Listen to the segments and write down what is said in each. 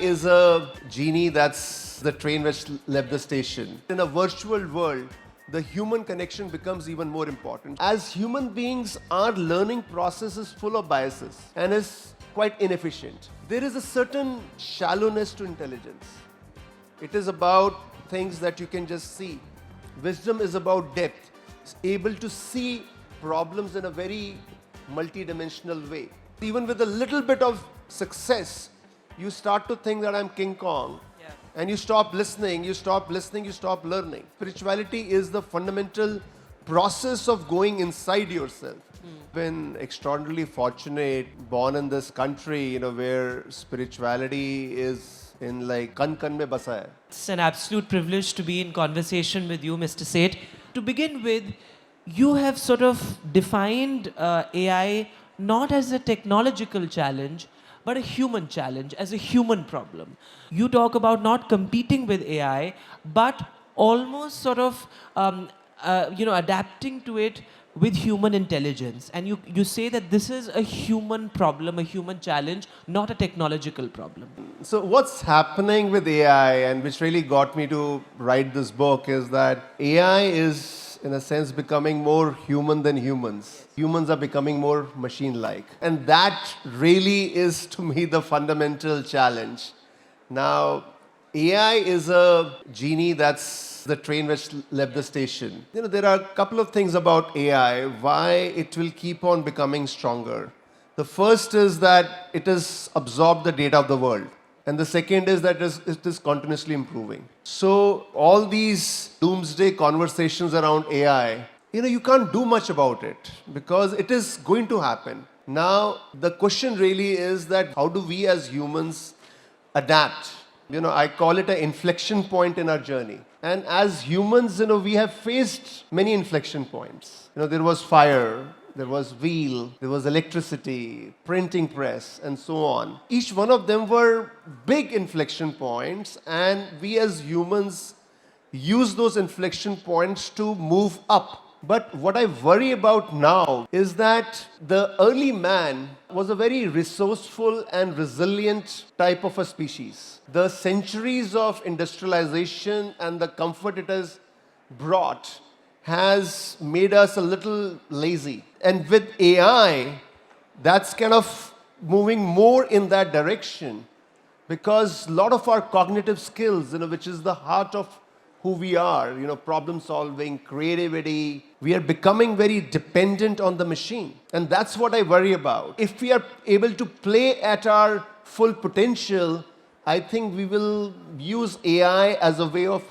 Is a genie that's the train which left the station. In a virtual world, the human connection becomes even more important. As human beings, our learning process is full of biases and is quite inefficient. There is a certain shallowness to intelligence. It is about things that you can just see. Wisdom is about depth, it's able to see problems in a very multi-dimensional way. Even with a little bit of success, you start to think that I'm King Kong. Yeah. And you stop listening, you stop learning. Spirituality is the fundamental process of going inside yourself. Been extraordinarily fortunate, born in this country, where spirituality is in like kan mein basa hai. It's an absolute privilege to be in conversation with you, Mr. Seth. To begin with, you have sort of defined AI not as a technological challenge, but a human challenge, as a human problem. You talk about not competing with AI, but almost sort of adapting to it with human intelligence. And you say that this is a human problem, a human challenge, not a technological problem. So what's happening with AI, and which really got me to write this book, is that AI is, in a sense, becoming more human than humans. Humans are becoming more machine-like. And that really is, to me, the fundamental challenge. Now, AI is a genie that's the train which left the station. There are a couple of things about AI, why it will keep on becoming stronger. The first is that it has absorbed the data of the world. And the second is that it is continuously improving. So all these doomsday conversations around AI, you can't do much about it because it is going to happen. Now, the question really is that how do we as humans adapt? I call it an inflection point in our journey. And as humans, we have faced many inflection points. There was fire, there was wheel, there was electricity, printing press, and so on. Each one of them were big inflection points, and we as humans use those inflection points to move up. But what I worry about now is that the early man was a very resourceful and resilient type of a species. The centuries of industrialization and the comfort it has brought has made us a little lazy. And with AI, that's kind of moving more in that direction because a lot of our cognitive skills, which is the heart of who we are, problem solving, creativity, we are becoming very dependent on the machine. And that's what I worry about. If we are able to play at our full potential, I think we will use AI as a way of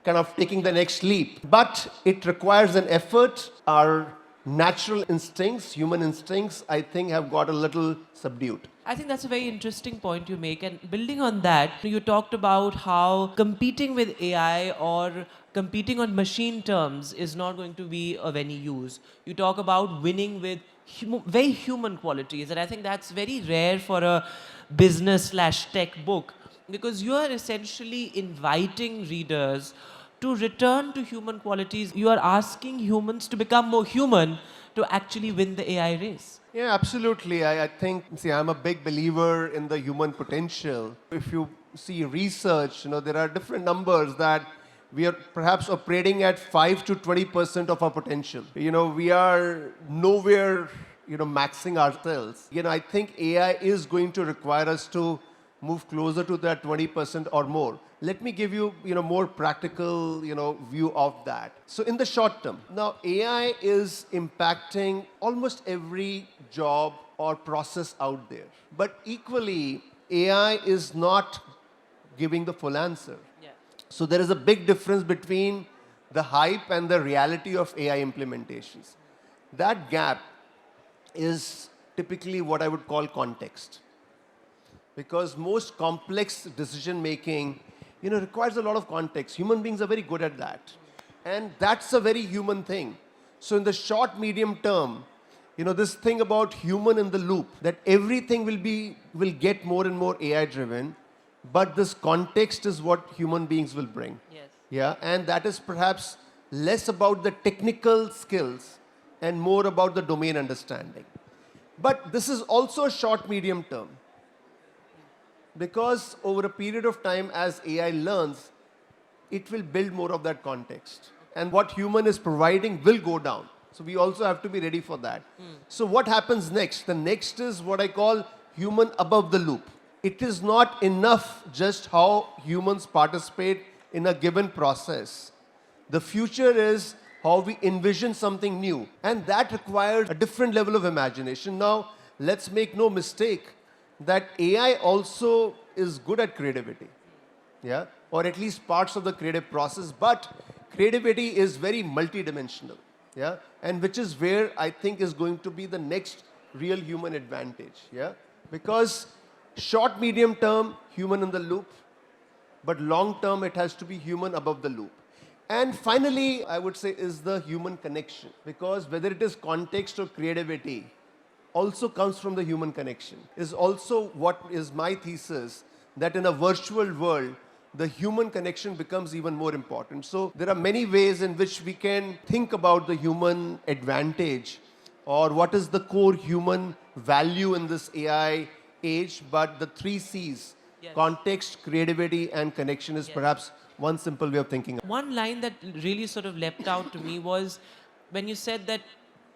kind of taking the next leap. But it requires an effort. Our natural instincts, human instincts, I think have got a little subdued. I think that's a very interesting point you make. And building on that, you talked about how competing with AI or competing on machine terms is not going to be of any use. You talk about winning with very human qualities. And I think that's very rare for a business/tech book because you are essentially inviting readers to return to human qualities. You are asking humans to become more human to actually win the AI race. Yeah, absolutely. I think, I'm a big believer in the human potential. If you see research, there are different numbers that we are perhaps operating at 5 to 20% of our potential. We are nowhere, maxing ourselves. I think AI is going to require us to move closer to that 20% or more. Let me give you, more practical, view of that. So in the short term, now AI is impacting almost every job or process out there. But equally, AI is not giving the full answer. Yeah. So there is a big difference between the hype and the reality of AI implementations. That gap is typically what I would call context. Because most complex decision making requires a lot of context. Human beings are very good at that. And that's a very human thing. So in the short, medium term, this thing about human in the loop, that everything will get more and more AI driven, but this context is what human beings will bring. Yes. Yeah, and that is perhaps less about the technical skills and more about the domain understanding. But this is also a short, medium term. Because over a period of time, as AI learns, it will build more of that context. And what human is providing will go down. So we also have to be ready for that. So what happens next? The next is what I call human above the loop. It is not enough just how humans participate in a given process. The future is how we envision something new. And that requires a different level of imagination. Now, let's make no mistake that AI also is good at creativity. Yeah, or at least parts of the creative process, but creativity is very multidimensional, yeah, and which is where I think is going to be the next real human advantage, yeah, because short, medium term, human in the loop, but long term, it has to be human above the loop. And finally, I would say is the human connection, because whether it is context or creativity, also comes from the human connection, is also what is my thesis, that in a virtual world, the human connection becomes even more important. So there are many ways in which we can think about the human advantage or what is the core human value in this AI age, but the three C's, Yes. context, creativity, and connection is Yes. perhaps one simple way of thinking. One line that really sort of leapt out to me was when you said that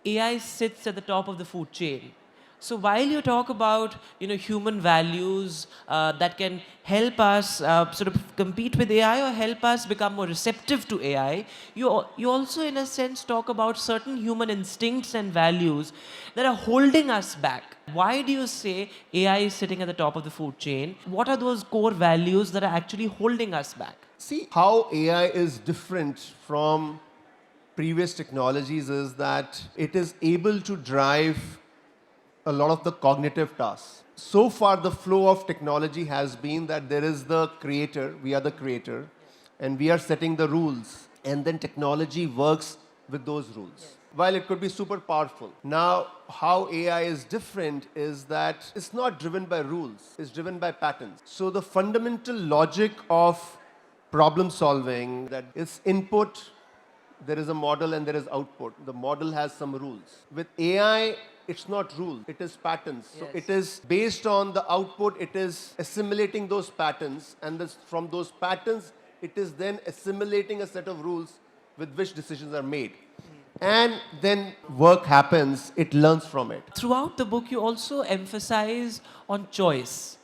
AI sits at the top of the food chain. So while you talk about human values that can help us sort of compete with AI or help us become more receptive to AI, you also in a sense talk about certain human instincts and values that are holding us back. Why do you say AI is sitting at the top of the food chain? What are those core values that are actually holding us back? See, how AI is different from previous technologies is that it is able to drive a lot of the cognitive tasks. So far, the flow of technology has been that there is the creator, we are the creator, and we are setting the rules, and then technology works with those rules. While it could be super powerful. Now, how AI is different is that it's not driven by rules, it's driven by patterns. So the fundamental logic of problem solving, that it's input, there is a model and there is output. The model has some rules. With AI, it's not rules, it is patterns. So Yes. it is based on the output, it is assimilating those patterns, and from those patterns, it is then assimilating a set of rules with which decisions are made. And then work happens, it learns from it. Throughout the book, you also emphasize on choice,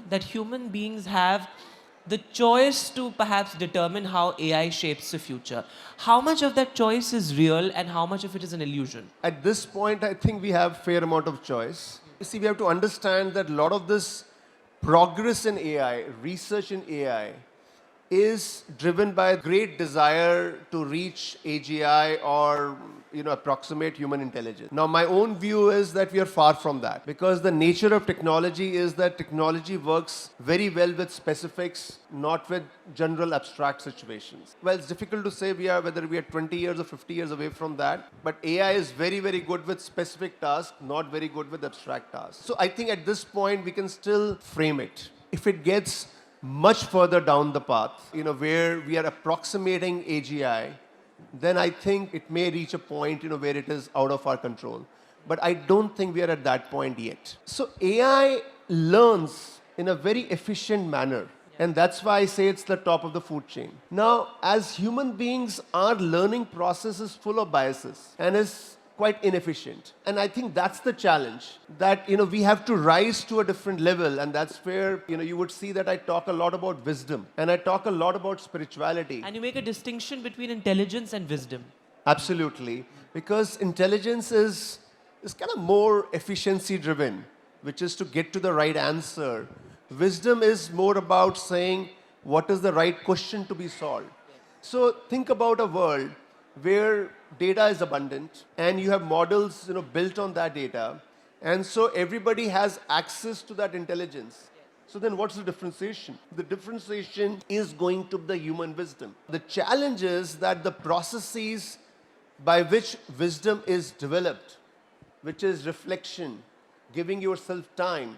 that human beings have the choice to perhaps determine how AI shapes the future. How much of that choice is real and how much of it is an illusion? At this point, I think we have fair amount of choice. You see, we have to understand that a lot of this progress in AI, research in AI, is driven by a great desire to reach AGI or approximate human intelligence. Now, my own view is that we are far from that, because the nature of technology is that technology works very well with specifics, not with general abstract situations. Well, it's difficult to say whether we are 20 years or 50 years away from that, but AI is very, very good with specific tasks, not very good with abstract tasks. So I think at this point, we can still frame it. If it gets much further down the path, where we are approximating AGI, then I think it may reach a point, where it is out of our control. But I don't think we are at that point yet. So AI learns in a very efficient manner. And that's why I say it's the top of the food chain. Now, as human beings, our learning process is full of biases and is quite inefficient. And I think that's the challenge, that we have to rise to a different level, and that's where you would see that I talk a lot about wisdom and I talk a lot about spirituality. And you make a distinction between intelligence and wisdom. Absolutely, because intelligence is kind of more efficiency driven, which is to get to the right answer. Wisdom is more about saying what is the right question to be solved. So think about a world where data is abundant and you have models built on that data, and so everybody has access to that intelligence. So then what's the differentiation? The differentiation is going to be the human wisdom. The challenge is that the processes by which wisdom is developed, which is reflection, giving yourself time,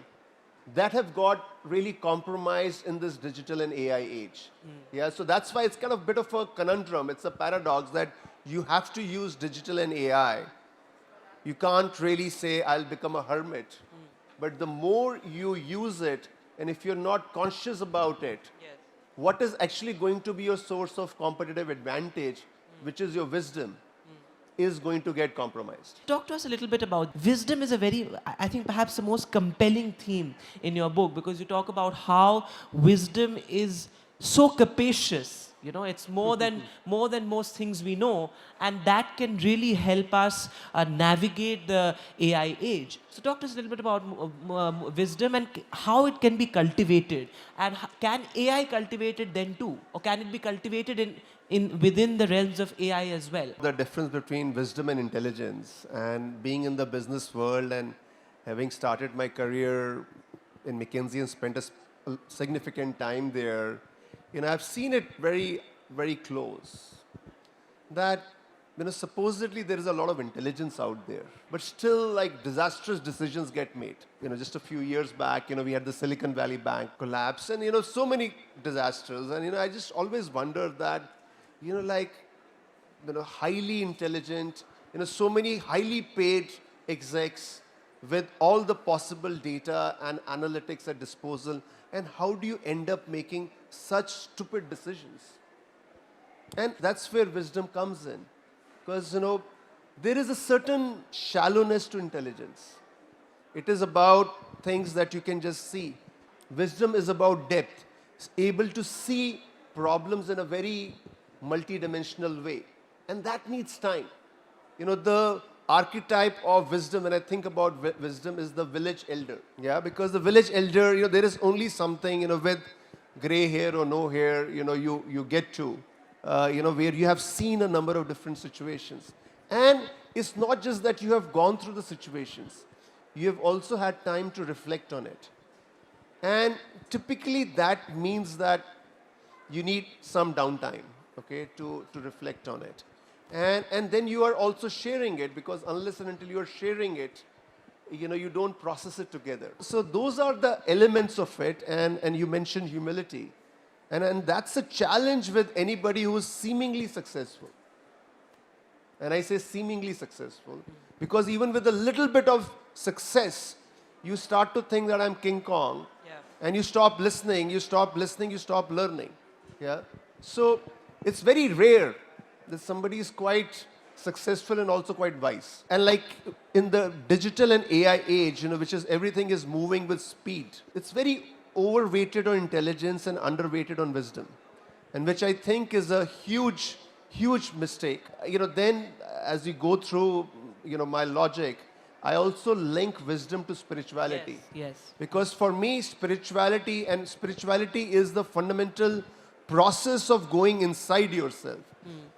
that have got really compromised in this digital and AI age. Yeah, so that's why it's kind of a bit of a conundrum. It's a paradox that you have to use digital and AI. You can't really say, I'll become a hermit. But the more you use it, and if you're not conscious about it, Yes. what is actually going to be your source of competitive advantage, which is your wisdom, is going to get compromised. Talk to us a little bit about wisdom is a very, I think perhaps the most compelling theme in your book, because you talk about how wisdom is so capacious. You know, it's more than most things we know, and that can really help us navigate the AI age. So talk to us a little bit about wisdom and how it can be cultivated, and can AI cultivate it then too, or can it be cultivated in within the realms of AI as well? The difference between wisdom and intelligence, and being in the business world and having started my career in McKinsey and spent a significant time there, I've seen it very, very close. That, supposedly there is a lot of intelligence out there, but still, like, disastrous decisions get made. Just a few years back, we had the Silicon Valley Bank collapse, and, so many disasters. And, I just always wondered that, highly intelligent, so many highly paid execs with all the possible data and analytics at disposal, and how do you end up making such stupid decisions? And that's where wisdom comes in, because there is a certain shallowness to intelligence. It is about things that you can just see. Wisdom is about depth, it's able to see problems in a very multidimensional way, and that needs time. The archetype of wisdom, when I think about wisdom, is the village elder. Yeah, because the village elder, there is only something, with gray hair or no hair, you get to, where you have seen a number of different situations. And it's not just that you have gone through the situations, you have also had time to reflect on it. And typically that means that you need some downtime, okay, to reflect on it. And then you are also sharing it, because unless and until you are sharing it, you don't process it together. So those are the elements of it, and you mentioned humility. And that's a challenge with anybody who is seemingly successful. And I say seemingly successful, because even with a little bit of success, you start to think that I'm King Kong, and you stop listening, you stop learning. Yeah. So it's very rare that somebody is quite successful and also quite wise. And like in the digital and AI age, which is everything is moving with speed, it's very overweighted on intelligence and underweighted on wisdom, and which I think is a huge, huge mistake. Then as you go through, my logic, I also link wisdom to spirituality. Yes. Because for me, spirituality is the fundamental process of going inside yourself.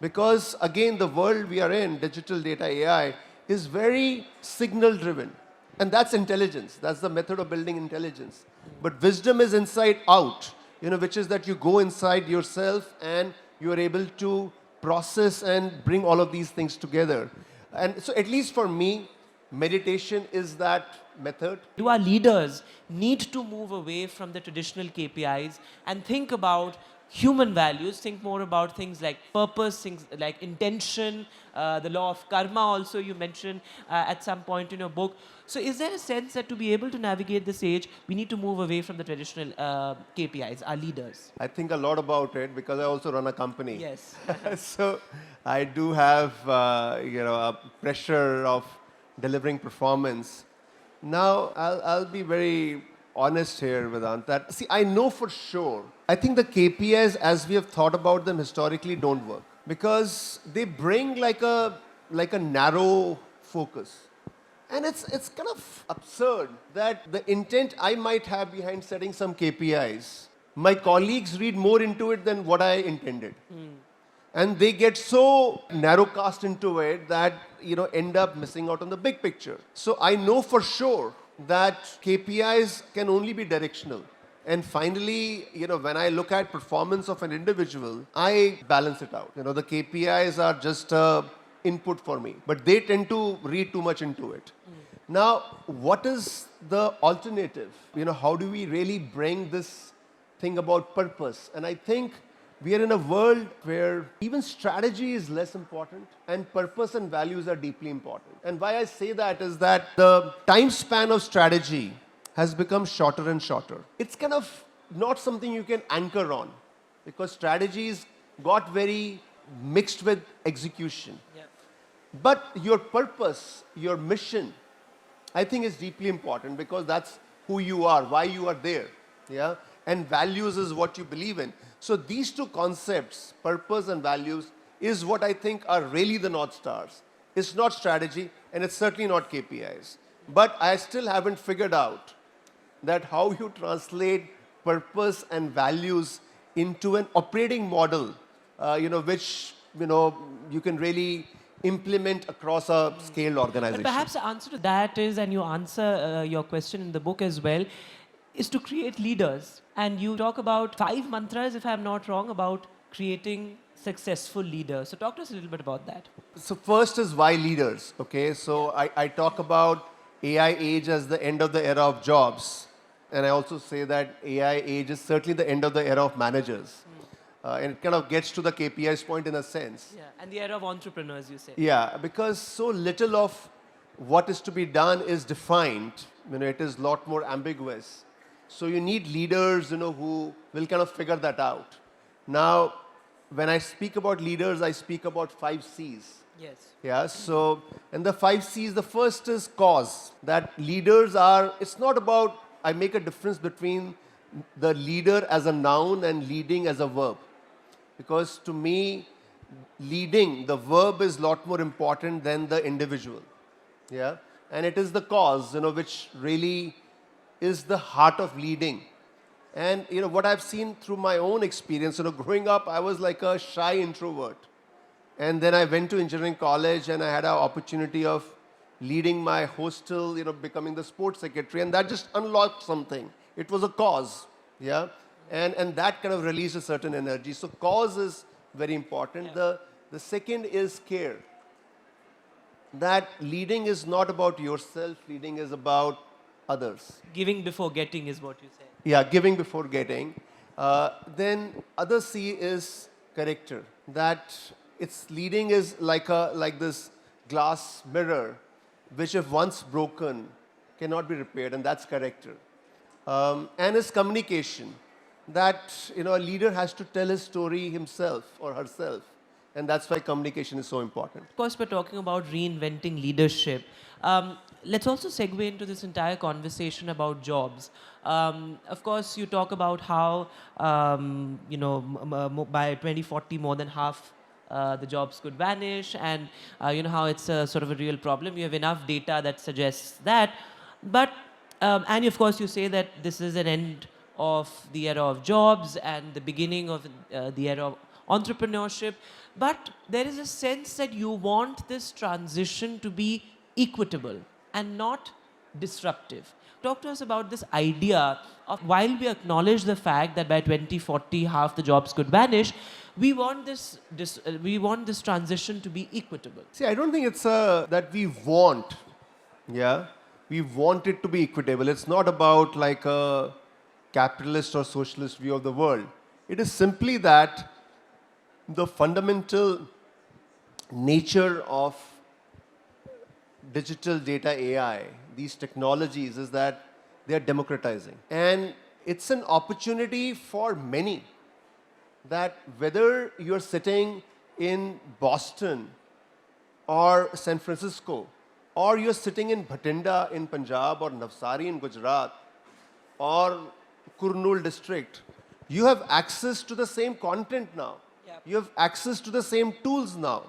Because again, the world we are in, digital data AI, is very signal driven. And that's intelligence. That's the method of building intelligence. But wisdom is inside out, which is that you go inside yourself and you are able to process and bring all of these things together. And so at least for me, meditation is that method. Do our leaders need to move away from the traditional KPIs and think about human values, think more about things like purpose, things like intention, the law of karma also you mentioned at some point in your book. So is there a sense that to be able to navigate this age, we need to move away from the traditional KPIs, our leaders? I think a lot about it, because I also run a company. Yes. So I do have, a pressure of delivering performance. Now, I'll be very honest here, Vedant, that, see, I know for sure, I think the KPIs, as we have thought about them historically, don't work. Because they bring like a narrow focus. And it's kind of absurd that the intent I might have behind setting some KPIs, my colleagues read more into it than what I intended. And they get so narrowcast into it that, end up missing out on the big picture. So I know for sure that KPIs can only be directional. And finally, when I look at performance of an individual, I balance it out. The KPIs are just input for me, but they tend to read too much into it. Now, what is the alternative? How do we really bring this thing about purpose? And I think we are in a world where even strategy is less important and purpose and values are deeply important. And why I say that is that the time span of strategy has become shorter and shorter. It's kind of not something you can anchor on because strategies got very mixed with execution. Yeah. But your purpose, your mission, I think is deeply important because that's who you are, why you are there. Yeah? And values is what you believe in. So these two concepts, purpose and values, is what I think are really the North Stars. It's not strategy and it's certainly not KPIs. But I still haven't figured out that how you translate purpose and values into an operating model, which you can really implement across a scaled organization. But perhaps the answer to that is, and you answer your question in the book as well, is to create leaders. And you talk about 5 mantras, if I'm not wrong, about creating successful leaders. So talk to us a little bit about that. So first is why leaders, okay? So I talk about AI age as the end of the era of jobs. And I also say that AI age is certainly the end of the era of managers. And it kind of gets to the KPIs point in a sense. Yeah, and the era of entrepreneurs, you say. Yeah, because so little of what is to be done is defined. It is a lot more ambiguous. So you need leaders, who will kind of figure that out. Now, when I speak about leaders, I speak about 5 C's. Yes. Yeah, so, and the 5 C's, the first is cause. That leaders are, it's not about, I make a difference between the leader as a noun and leading as a verb. Because to me, leading, the verb is a lot more important than the individual. Yeah, and it is the cause, which really is the heart of leading. And what I've seen through my own experience, growing up, I was like a shy introvert. And then I went to engineering college and I had an opportunity of leading my hostel, becoming the sports secretary, and that just unlocked something. It was a cause, yeah? And that kind of released a certain energy. So cause is very important. Yeah. The second is care. That leading is not about yourself, leading is about others. Giving before getting is what you say. Yeah, giving before getting. Then other C is character. That its leading is like this glass mirror, which if once broken, cannot be repaired, and that's character. And is communication. That a leader has to tell his story himself or herself, and that's why communication is so important. Of course, we're talking about reinventing leadership. Let's also segue into this entire conversation about jobs. Of course, you talk about how, by 2040, more than half the jobs could vanish, and how it's a sort of a real problem. You have enough data that suggests that. But, and of course, you say that this is an end of the era of jobs and the beginning of the era of entrepreneurship. But there is a sense that you want this transition to be equitable and not disruptive. Talk to us about this idea of, while we acknowledge the fact that by 2040 half the jobs could vanish, we want this transition to be equitable. See, I don't think it's that we want. Yeah, we want it to be equitable. It's not about like a capitalist or socialist view of the world. It is simply that the fundamental nature of digital data AI, these technologies, is that they are democratizing. And it's an opportunity for many that whether you're sitting in Boston or San Francisco, or you're sitting in Bhatinda in Punjab or Navsari in Gujarat or Kurnool district, you have access to the same content now. Yep. You have access to the same tools now.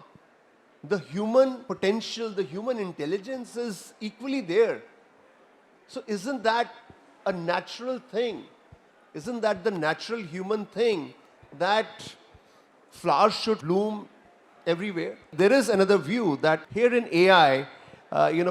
The human potential, the human intelligence is equally there. So isn't that a natural thing? Isn't that the natural human thing that flowers should bloom everywhere? There is another view that here in AI,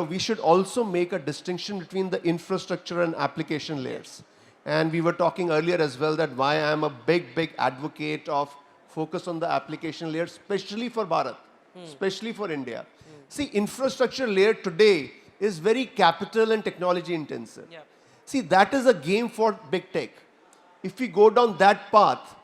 we should also make a distinction between the infrastructure and application layers. And we were talking earlier as well that why I'm a big advocate of focus on the application layer, especially for Bharat, especially for India. See, infrastructure layer today is very capital and technology intensive. Yeah. See, that is a game for big tech. If we go down that path,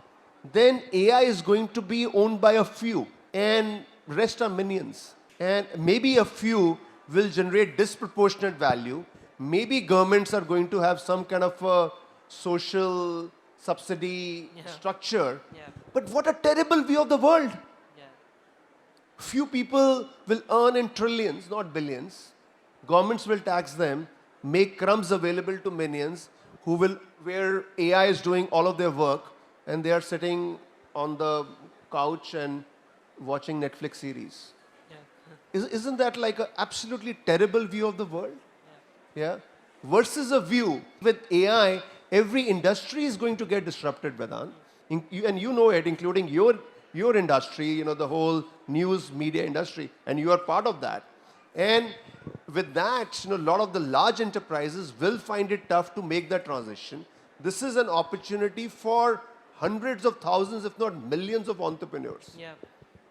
then AI is going to be owned by a few, and rest are minions. And maybe a few will generate disproportionate value, Maybe governments are going to have some kind of a social subsidy structure. Yeah. But what a terrible view of the world. Yeah. Few people will earn in trillions, not billions. Governments will tax them, make crumbs available to minions where AI is doing all of their work and they are sitting on the couch and watching Netflix series. Yeah. Isn't that like an absolutely terrible view of the world? Yeah. Versus a view with AI, every industry is going to get disrupted, Vedant. And you know it, including your industry, the whole news media industry, and you are part of that. And with that, a lot of the large enterprises will find it tough to make that transition. This is an opportunity for hundreds of thousands, if not millions of entrepreneurs. Yeah.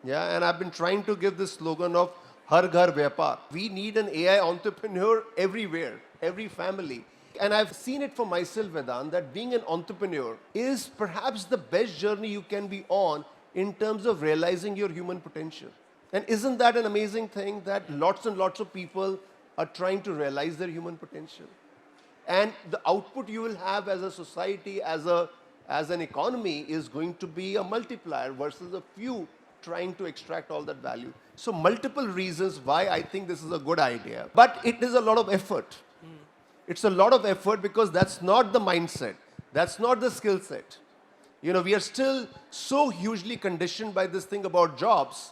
Yeah, and I've been trying to give this slogan of Har Ghar Vyapar. We need an AI entrepreneur everywhere, every family. And I've seen it for myself, Vedant, that being an entrepreneur is perhaps the best journey you can be on in terms of realizing your human potential. And isn't that an amazing thing that lots and lots of people are trying to realize their human potential? And the output you will have as a society, as an economy, is going to be a multiplier versus a few trying to extract all that value. So multiple reasons why I think this is a good idea. But it is a lot of effort. It's a lot of effort because that's not the mindset. That's not the skill set. We are still so hugely conditioned by this thing about jobs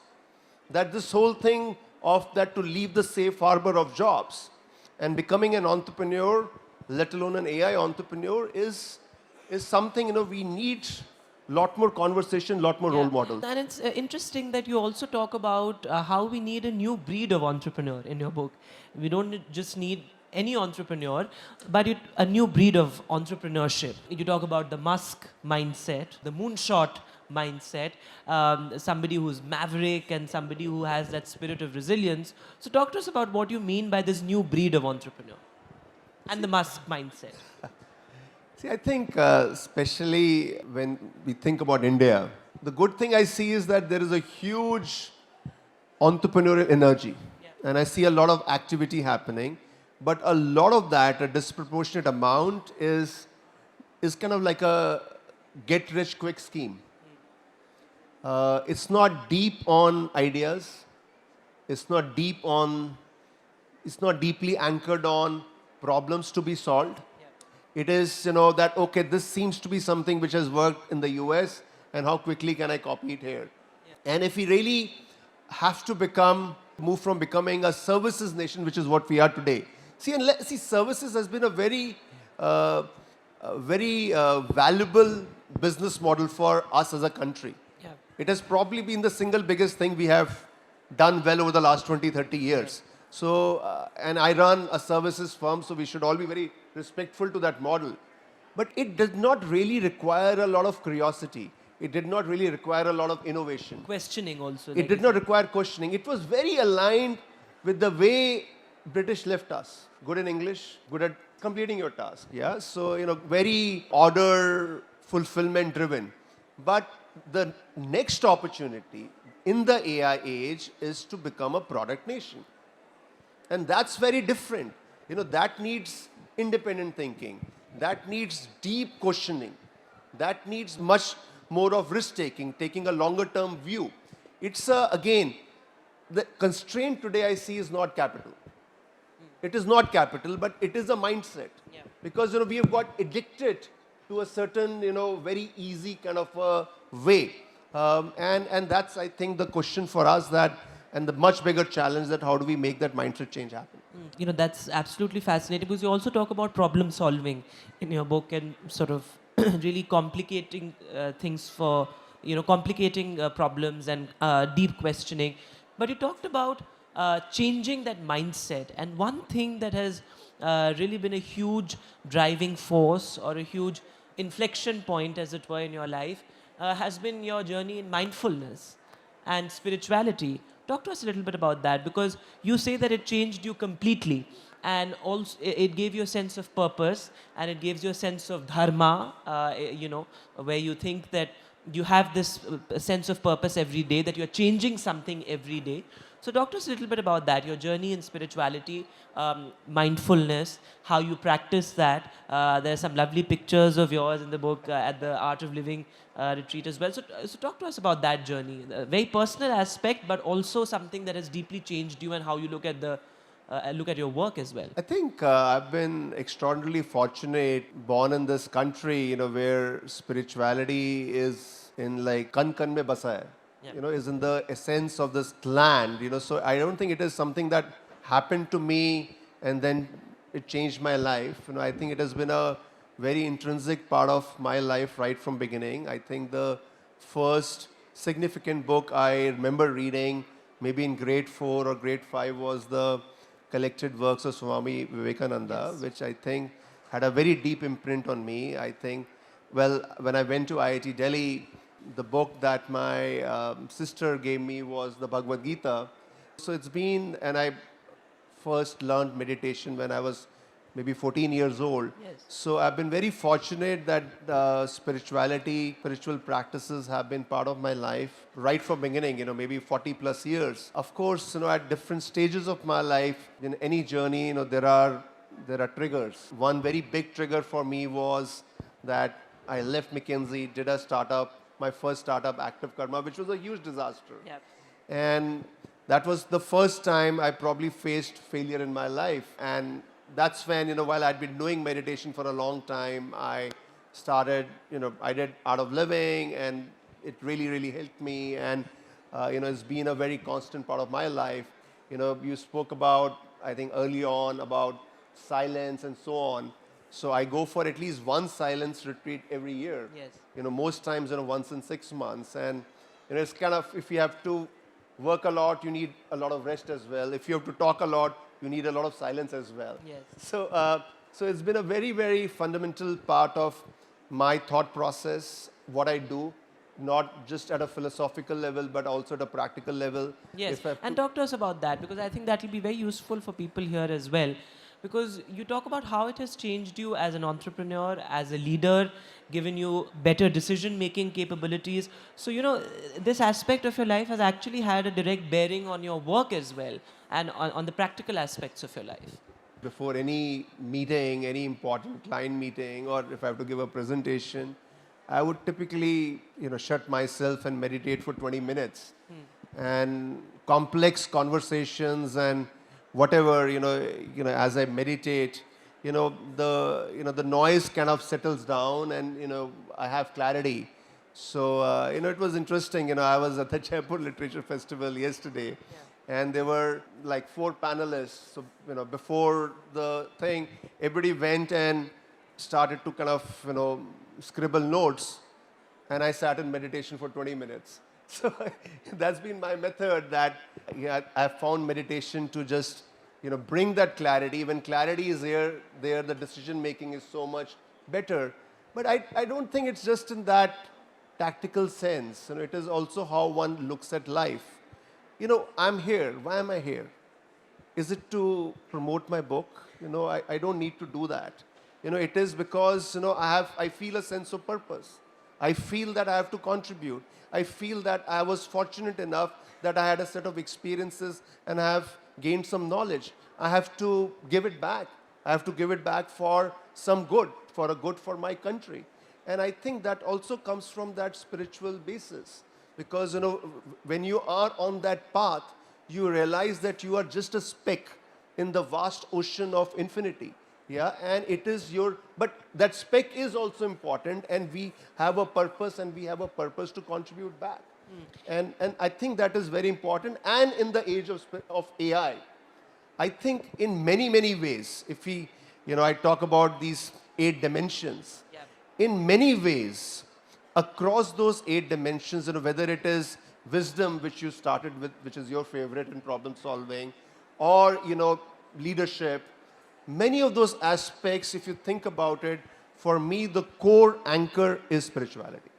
that this whole thing of that to leave the safe harbor of jobs and becoming an entrepreneur, let alone an AI entrepreneur, is something, we need lot more conversation, lot more role models. And it's interesting that you also talk about how we need a new breed of entrepreneur in your book. We don't just need any entrepreneur, but a new breed of entrepreneurship. You talk about the Musk mindset, the moonshot mindset, somebody who's maverick and somebody who has that spirit of resilience. So talk to us about what you mean by this new breed of entrepreneur and the Musk mindset. See, I think especially when we think about India, the good thing I see is that there is a huge entrepreneurial energy. And I see a lot of activity happening. But a lot of that, a disproportionate amount, is kind of like a get-rich-quick scheme. It's not deep on ideas. It's not deeply anchored on problems to be solved. It is, that, okay, this seems to be something which has worked in the US, and how quickly can I copy it here? And if we really have to move from becoming a services nation, which is what we are today. See, services has been a very valuable business model for us as a country. Yeah. It has probably been the single biggest thing we have done well over the last 20, 30 years. So, and I run a services firm, so we should all be very respectful to that model. But it did not really require a lot of curiosity. It did not really require a lot of innovation. Questioning also. It did not require questioning. It was very aligned with the way British left us. Good in English, good at completing your task. Yeah. So, very order, fulfillment driven. But the next opportunity in the AI age is to become a product nation. And that's very different. That needs independent thinking. That needs deep questioning. That needs much more of risk-taking, taking a longer-term view. It's, again, the constraint today I see is not capital. It is not capital, but it is a mindset. Yeah. Because, we have got addicted to a certain, very easy kind of way. And that's, I think, the question for us and the much bigger challenge that how do we make that mindset change happen? That's absolutely fascinating because you also talk about problem solving in your book and sort of really complicating things for, complicating problems and deep questioning. But you talked about changing that mindset. And one thing that has really been a huge driving force or a huge inflection point, as it were, in your life has been your journey in mindfulness and spirituality. Talk to us a little bit about that, because you say that it changed you completely, and also it gave you a sense of purpose, and it gives you a sense of dharma, where you think that you have this sense of purpose every day, that you're changing something every day. So talk to us a little bit about that, your journey in spirituality, mindfulness, how you practice that. There are some lovely pictures of yours in the book at the Art of Living retreat as well. So talk to us about that journey, a very personal aspect, but also something that has deeply changed you and how you look at look at your work as well. I think I've been extraordinarily fortunate, born in this country, where spirituality is in like kan kan mein basa hai. Yeah. Is in the essence of this land. So I don't think it is something that happened to me and then it changed my life. I think it has been a very intrinsic part of my life right from beginning. I think the first significant book I remember reading, maybe in grade 4 or grade 5, was the collected works of Swami Vivekananda, Yes. which I think had a very deep imprint on me. I think, well, when I went to IIT Delhi, the book that my sister gave me was the Bhagavad Gita. So it's been, and I first learned meditation when I was maybe 14 years old. Yes. So I've been very fortunate that spiritual practices have been part of my life right from beginning, maybe 40 plus years. Of course, at different stages of my life, in any journey, there are triggers. One very big trigger for me was that I left McKinsey, did a startup, my first startup, Active Karma, which was a huge disaster. Yep. And that was the first time I probably faced failure in my life. And that's when, while I'd been doing meditation for a long time, I started, I did Art of Living, and it really, really helped me. And, it's been a very constant part of my life. You spoke about, I think early on, about silence and so on. So I go for at least one silence retreat every year. Yes. Most times, once in 6 months. And, it's kind of, if you have to work a lot, you need a lot of rest as well. If you have to talk a lot, you need a lot of silence as well. Yes. So it's been a very, very fundamental part of my thought process, what I do, not just at a philosophical level, but also at a practical level. Yes, If I have and to- talk to us about that, because I think that will be very useful for people here as well. Because you talk about how it has changed you as an entrepreneur, as a leader, given you better decision making capabilities. So, this aspect of your life has actually had a direct bearing on your work as well, and on the practical aspects of your life. Before any meeting, any important client meeting, or if I have to give a presentation, I would typically, shut myself and meditate for 20 minutes. And complex conversations and whatever, as I meditate, the noise kind of settles down, and, I have clarity. So, it was interesting. I was at the Jaipur Literature Festival yesterday, and there were like 4 panelists. So, before the thing, everybody went and started to kind of, scribble notes, and I sat in meditation for 20 minutes. So that's been my method, that I've found meditation to just, bring that clarity. When clarity is there, the decision making is so much better. But I don't think it's just in that tactical sense. It is also how one looks at life. I'm here. Why am I here? Is it to promote my book? I don't need to do that. It is because, I feel a sense of purpose. I feel that I have to contribute. I feel that I was fortunate enough that I had a set of experiences and I have gained some knowledge. I have to give it back. I have to give it back for some good, for a good for my country. And I think that also comes from that spiritual basis. Because, when you are on that path, you realize that you are just a speck in the vast ocean of infinity. Yeah, and it is but that speck is also important, and we have a purpose, and we have a purpose to contribute back. And I think that is very important. And in the age of AI, I think in many, many ways, if we, I talk about these 8 dimensions, Yeah. in many ways, across those 8 dimensions, whether it is wisdom, which you started with, which is your favorite in problem solving, or, leadership, many of those aspects, if you think about it, for me, the core anchor is spirituality.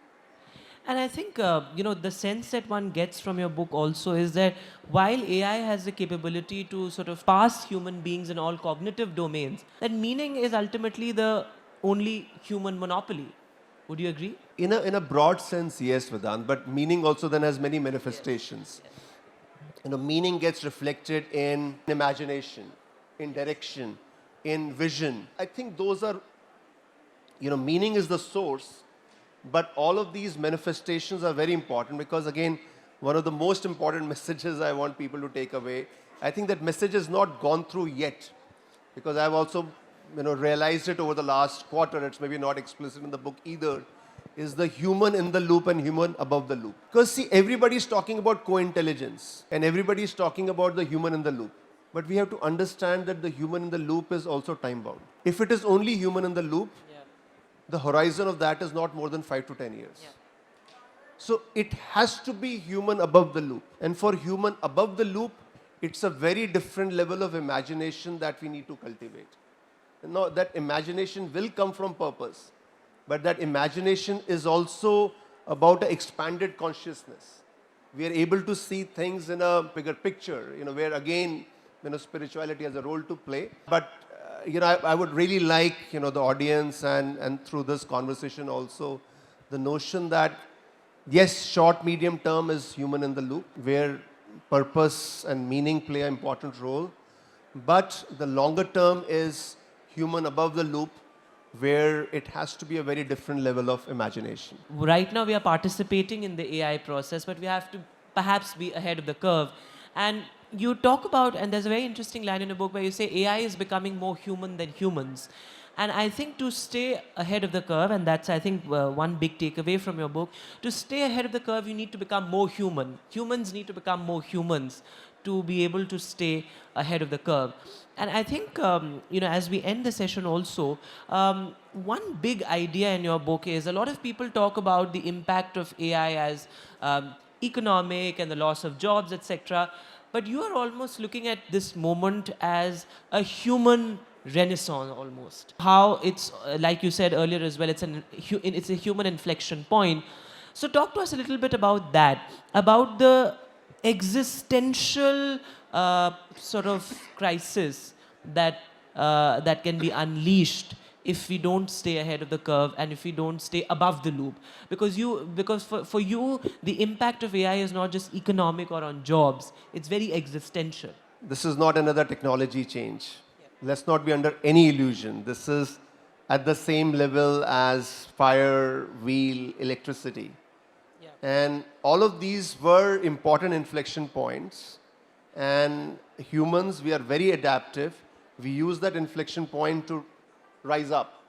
And I think, the sense that one gets from your book also is that while AI has the capability to sort of pass human beings in all cognitive domains, that meaning is ultimately the only human monopoly. Would you agree? In a broad sense, yes, Vedant, but meaning also then has many manifestations. Meaning gets reflected in imagination, in direction, in vision. I think those are, meaning is the source, but all of these manifestations are very important because, again, one of the most important messages I want people to take away, I think that message has not gone through yet because I've also, realized it over the last quarter. It's maybe not explicit in the book either. Is the human in the loop and human above the loop. Because see, everybody's talking about co-intelligence and everybody's talking about the human in the loop. But we have to understand that the human in the loop is also time bound. If it is only human in the loop, the horizon of that is not more than 5 to 10 years. So it has to be human above the loop. And for human above the loop, it's a very different level of imagination that we need to cultivate. Now, that imagination will come from purpose. But that imagination is also about an expanded consciousness. We are able to see things in a bigger picture, where again, spirituality has a role to play. But, I would really like, the audience and through this conversation also, the notion that, yes, short, medium term is human in the loop, where purpose and meaning play an important role. But the longer term is human above the loop, where it has to be a very different level of imagination. Right now, we are participating in the AI process, but we have to perhaps be ahead of the curve. And you talk about, and there's a very interesting line in the book where you say AI is becoming more human than humans. And I think to stay ahead of the curve, and that's, I think, one big takeaway from your book, to stay ahead of the curve, you need to become more human. Humans need to become more humans to be able to stay ahead of the curve. And I think, as we end the session also, one big idea in your book is a lot of people talk about the impact of AI as economic and the loss of jobs, etc. But you are almost looking at this moment as a human renaissance almost. How it's, like you said earlier as well, it's a human inflection point. So talk to us a little bit about that, about the existential sort of crisis that can be unleashed if we don't stay ahead of the curve and if we don't stay above the loop. Because for you, the impact of AI is not just economic or on jobs, it's very existential. This is not another technology change. Let's not be under any illusion. This is at the same level as fire, wheel, electricity. And all of these were important inflection points. And humans, we are very adaptive. We use that inflection point to rise up.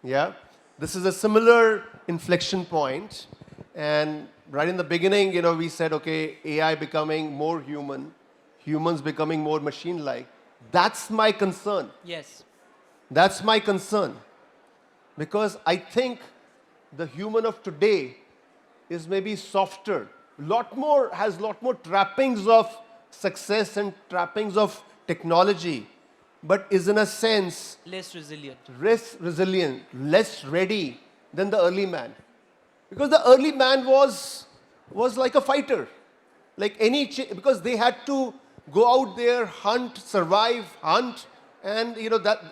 Yeah. This is a similar inflection point. And right in the beginning, we said, okay, AI becoming more human, humans becoming more machine-like. That's my concern. Yes. That's my concern. Because I think the human of today is maybe softer, has lot more trappings of success and trappings of technology, but is in a sense Less resilient. less ready than the early man. Because the early man was like a fighter, like because they had to go out there, hunt, survive, and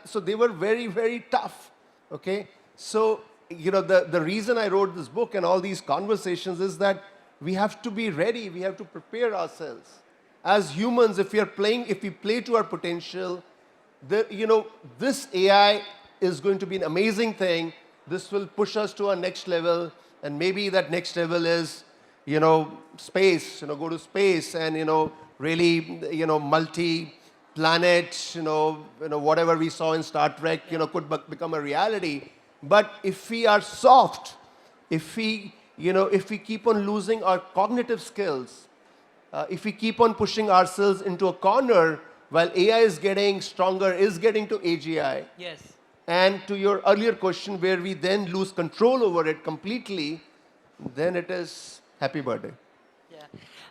so they were very, very tough. Okay, so the reason I wrote this book and all these conversations is that we have to be ready. We have to prepare ourselves as humans. If we play to our potential, this AI is going to be an amazing thing. This will push us to our next level, and maybe that next level is, space. Go to space and really, multi-planet. Whatever we saw in Star Trek, could become a reality. But if we are soft, if we keep on losing our cognitive skills, if we keep on pushing ourselves into a corner while AI is getting stronger, is getting to AGI. Yes. And to your earlier question, where we then lose control over it completely, then it is happy birthday. Yeah.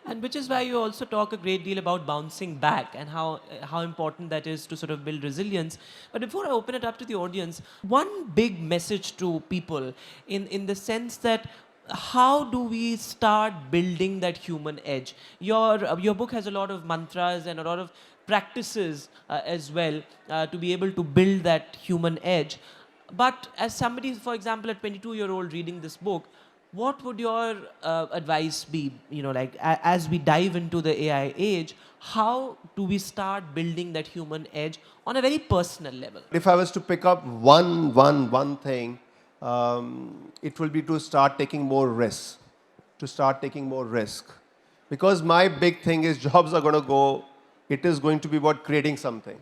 And which is why you also talk a great deal about bouncing back and how important that is to sort of build resilience. But before I open it up to the audience, one big message to people in the sense that how do we start building that human edge? Your book has a lot of mantras and a lot of practices as well to be able to build that human edge. But as somebody, for example, a 22-year-old reading this book, What would your advice be, as we dive into the AI age, how do we start building that human edge on a very personal level? If I was to pick up one thing, it will be to start taking more risks. To start taking more risk. Because my big thing is jobs are going to go, it is going to be about creating something.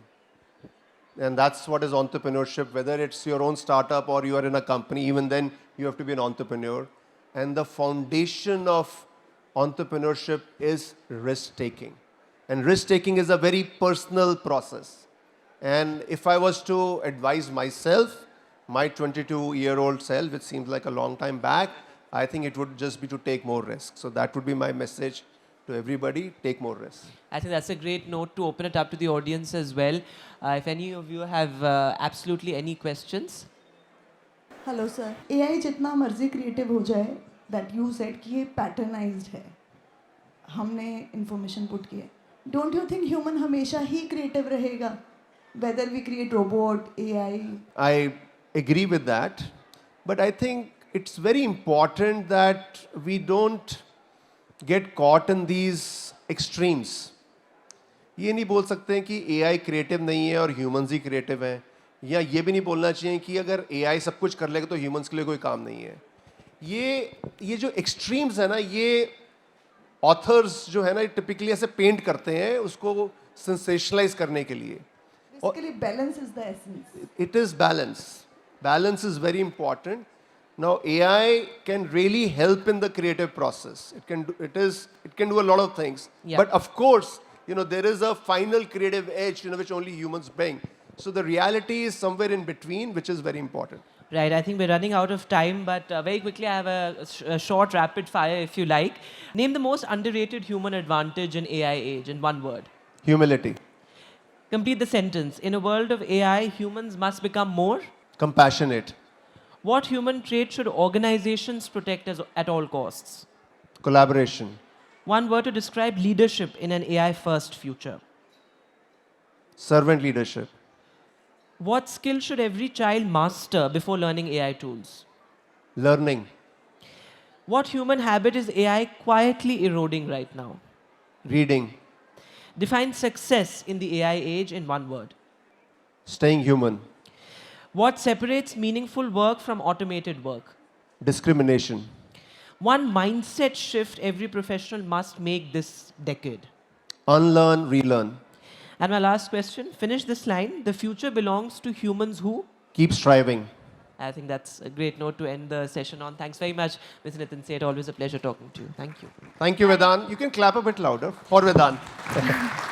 And that's what is entrepreneurship, whether it's your own startup or you are in a company, even then you have to be an entrepreneur. And the foundation of entrepreneurship is risk taking. And risk taking is a very personal process. And if I was to advise myself, my 22-year-old self, which seems like a long time back, I think it would just be to take more risks. So that would be my message to everybody, take more risks. I think that's a great note to open it up to the audience as well. If any of you have absolutely any questions. Hello sir AI जितना मर्जी creative हो जाए that you said कि ये पैटर्नाइज्ड है हमने information put की है डोंट यू थिंक ह्यूमन हमेशा ही क्रिएटिव रहेगा whether we create robot AI I agree with that, but I think it's very important that we don't get caught in these extremes. ये नहीं बोल सकते हैं कि AI क्रिएटिव नहीं है और ह्यूमंस ही क्रिएटिव हैं, या ये भी नहीं बोलना चाहिए कि अगर AI सब कुछ कर लेगा तो ह्यूमंस के लिए कोई काम नहीं है. ये जो एक्सट्रीम्स है ना, ये ऑथर्स जो है ना, टिपिकली ऐसे पेंट करते हैं उसको सेंसेशनलाइज करने के लिए. Basically balance is the essence It is balance. Balance is very important. Now AI can really help in the creative process. It can do a lot of things. Yeah. But of course, there is a final creative edge, which only humans bring. So the reality is somewhere in between, which is very important. Right, I think we're running out of time, but very quickly I have a short rapid fire if you like. Name the most underrated human advantage in AI age in one word. Humility, Complete the sentence. In a world of AI, humans must become more. compassionate, What human trait should organizations protect at all costs? collaboration, One word to describe leadership in an AI first future. servant leadership, What skill should every child master before learning AI tools? learning, What human habit is AI quietly eroding right now? reading, Define success in the AI age in one word. staying human, What separates meaningful work from automated work? discrimination, One mindset shift every professional must make this decade. unlearn, relearn, And my last question, finish this line. The future belongs to humans who? keep striving. I think that's a great note to end the session on. Thanks very much, Mr. Nitin Seth. Always a pleasure talking to you. Thank you. Thank you, Vedant. You can clap a bit louder for Vedant.